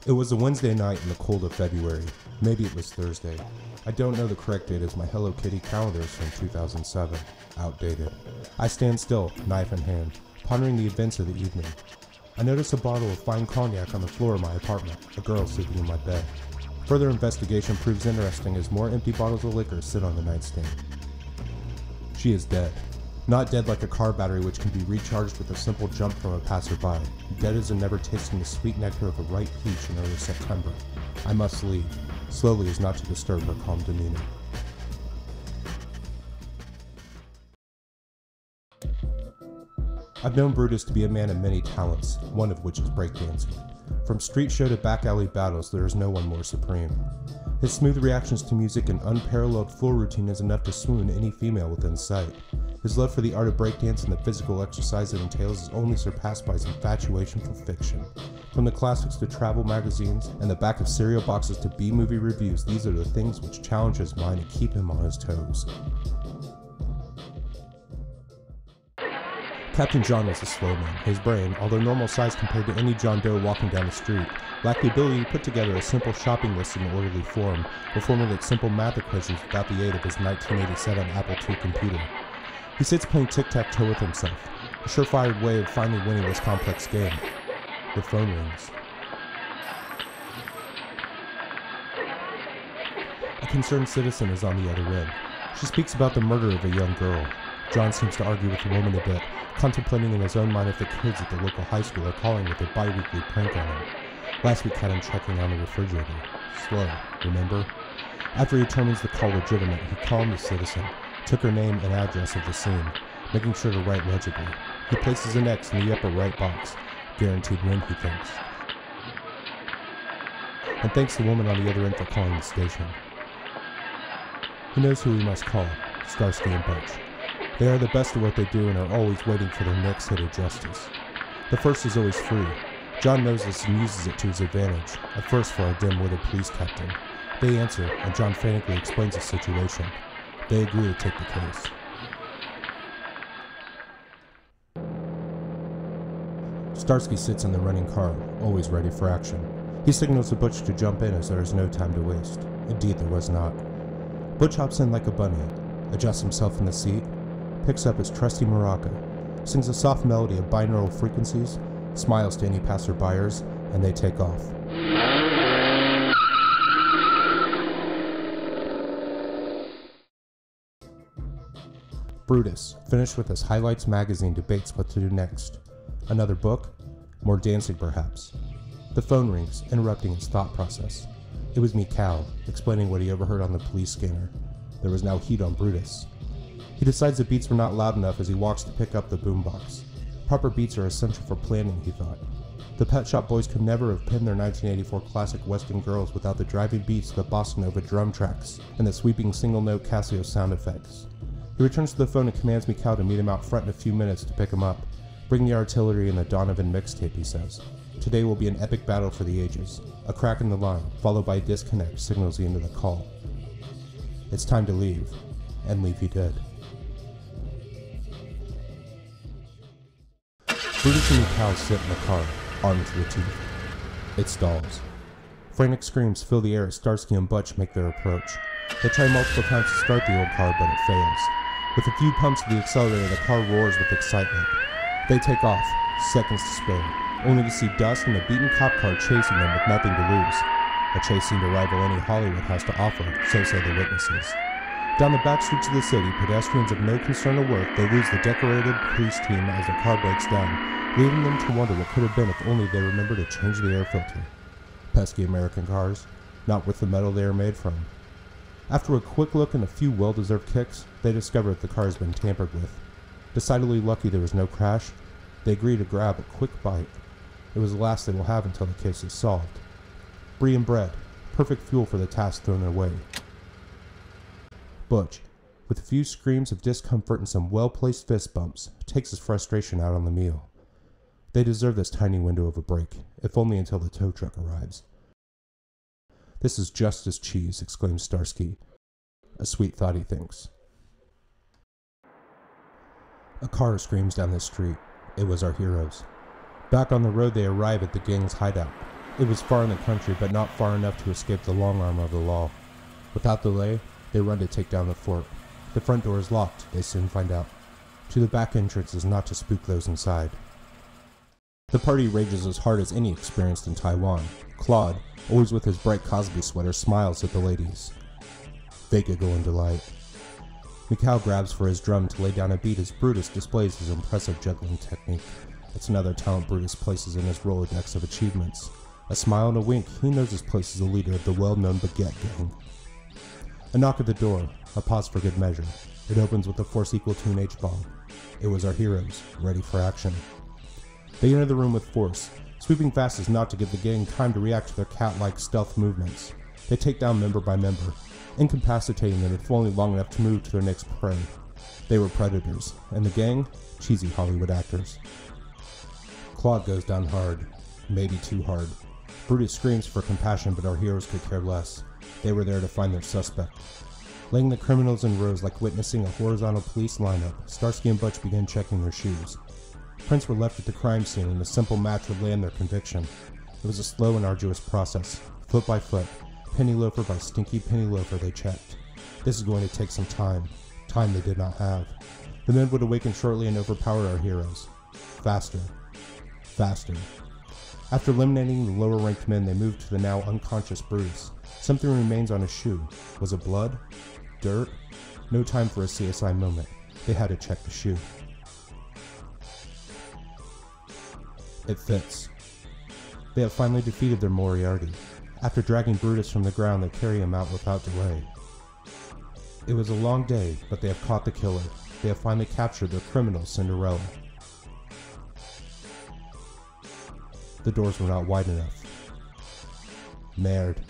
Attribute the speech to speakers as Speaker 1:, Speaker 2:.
Speaker 1: It was a Wednesday night in the cold of February. Maybe it was Thursday. I don't know the correct date as my Hello Kitty calendar is from 2007. Outdated. I stand still, knife in hand, pondering the events of the evening. I notice a bottle of fine cognac on the floor of my apartment, a girl sleeping in my bed. Further investigation proves interesting as more empty bottles of liquor sit on the nightstand. She is dead. Not dead like a car battery which can be recharged with a simple jump from a passerby. Dead as in never tasting the sweet nectar of a ripe peach in early September. I must leave, slowly as not to disturb her calm demeanor. I've known Brutus to be a man of many talents, one of which is breakdancing. From street show to back alley battles, there is no one more supreme. His smooth reactions to music and unparalleled floor routine is enough to swoon any female within sight. His love for the art of breakdance and the physical exercise it entails is only surpassed by his infatuation for fiction. From the classics to travel magazines, and the back of cereal boxes to B-movie reviews, these are the things which challenge his mind and keep him on his toes. Captain John was a slow man. His brain, although normal size compared to any John Doe walking down the street, lacked the ability to put together a simple shopping list in an orderly form, or formulate simple math equations without the aid of his 1987 Apple II computer. He sits playing tic-tac-toe with himself, a surefire way of finally winning this complex game. The phone rings. A concerned citizen is on the other end. She speaks about the murder of a young girl. John seems to argue with the woman a bit, contemplating in his own mind if the kids at the local high school are calling with a bi-weekly prank on him. Last week had him checking on the refrigerator. Slow, remember? After he determines the call legitimate, he calmed the citizen, took her name and address of the scene, making sure to write legibly. He places an X in the upper right box. Guaranteed win, he thinks. And thanks the woman on the other end for calling the station. He knows who he must call, Starsky and Butch. They are the best at what they do and are always waiting for their next hit of justice. The first is always free. John knows this and uses it to his advantage, a first for our dim-witted police captain. They answer, and John frantically explains the situation. They agree to take the case. Starsky sits in the running car, always ready for action. He signals to Butch to jump in as there is no time to waste. Indeed, there was not. Butch hops in like a bunny, adjusts himself in the seat, picks up his trusty maraca, sings a soft melody of binaural frequencies, smiles to any passerbyers, and they take off. Brutus, finished with his Highlights magazine, debates what to do next. Another book? More dancing, perhaps. The phone rings, interrupting his thought process. It was me, Cal, explaining what he overheard on the police scanner. There was now heat on Brutus. He decides the beats were not loud enough as he walks to pick up the boombox. Proper beats are essential for planning, he thought. The Pet Shop Boys could never have penned their 1984 classic Western Girls without the driving beats of the bossa nova drum tracks and the sweeping single-note Casio sound effects. He returns to the phone and commands me, Cal, to meet him out front in a few minutes to pick him up. Bring the artillery and the Donovan mixtape, he says. Today will be an epic battle for the ages. A crack in the line, followed by a disconnect, signals the end of the call. It's time to leave, and leave he did. Brutus and Cal sit in the car, armed to the teeth. It stalls. Frantic screams fill the air as Starsky and Butch make their approach. They try multiple times to start the old car, but it fails. With a few pumps of the accelerator, the car roars with excitement. They take off, seconds to spare, only to see dust and a beaten cop car chasing them with nothing to lose. A chase seemed to rival any Hollywood has to offer, so say the witnesses. Down the back streets of the city, pedestrians of no concern or worth, they lose the decorated police team as the car breaks down, leaving them to wonder what could have been if only they remembered to change the air filter. Pesky American cars, not worth the metal they are made from. After a quick look and a few well-deserved kicks, they discover that the car has been tampered with. Decidedly lucky there was no crash, they agree to grab a quick bite. It was the last they will have until the case is solved. Brie and bread, perfect fuel for the task thrown their way. Butch, with a few screams of discomfort and some well-placed fist bumps, takes his frustration out on the meal. They deserve this tiny window of a break, if only until the tow truck arrives. This is just as cheese, exclaims Starsky. A sweet thought, he thinks. A car screams down the street. It was our heroes. Back on the road, they arrive at the gang's hideout. It was far in the country, but not far enough to escape the long arm of the law. Without delay, they run to take down the fort. The front door is locked, they soon find out. To the back entrance is not to spook those inside. The party rages as hard as any experienced in Taiwan. Claude, always with his bright Cosby sweater, smiles at the ladies. They giggle in delight. Mikhail grabs for his drum to lay down a beat as Brutus displays his impressive juggling technique. It's another talent Brutus places in his Rolodex of achievements. A smile and a wink, he knows his place as the leader of the well-known Baguette Gang. A knock at the door, a pause for good measure. It opens with a force equal to an H-bomb. It was our heroes, ready for action. They enter the room with force, sweeping fast as not to give the gang time to react to their cat-like stealth movements. They take down member by member, incapacitating them if only long enough to move to their next prey. They were predators, and the gang, cheesy Hollywood actors. Claude goes down hard, maybe too hard. Brutus screams for compassion, but our heroes could care less. They were there to find their suspect. Laying the criminals in rows like witnessing a horizontal police lineup, Starsky and Butch began checking their shoes. Prints were left at the crime scene, and a simple match would land their conviction. It was a slow and arduous process. Foot by foot, penny loafer by stinky penny loafer, they checked. This is going to take some time. Time they did not have. The men would awaken shortly and overpower our heroes. Faster. Faster. After eliminating the lower-ranked men, they moved to the now unconscious Brutus. Something remains on his shoe. Was it blood? Dirt? No time for a CSI moment. They had to check the shoe. It fits. They have finally defeated their Moriarty. After dragging Brutus from the ground, they carry him out without delay. It was a long day, but they have caught the killer. They have finally captured their criminal Cinderella. The doors were not wide enough. Merde.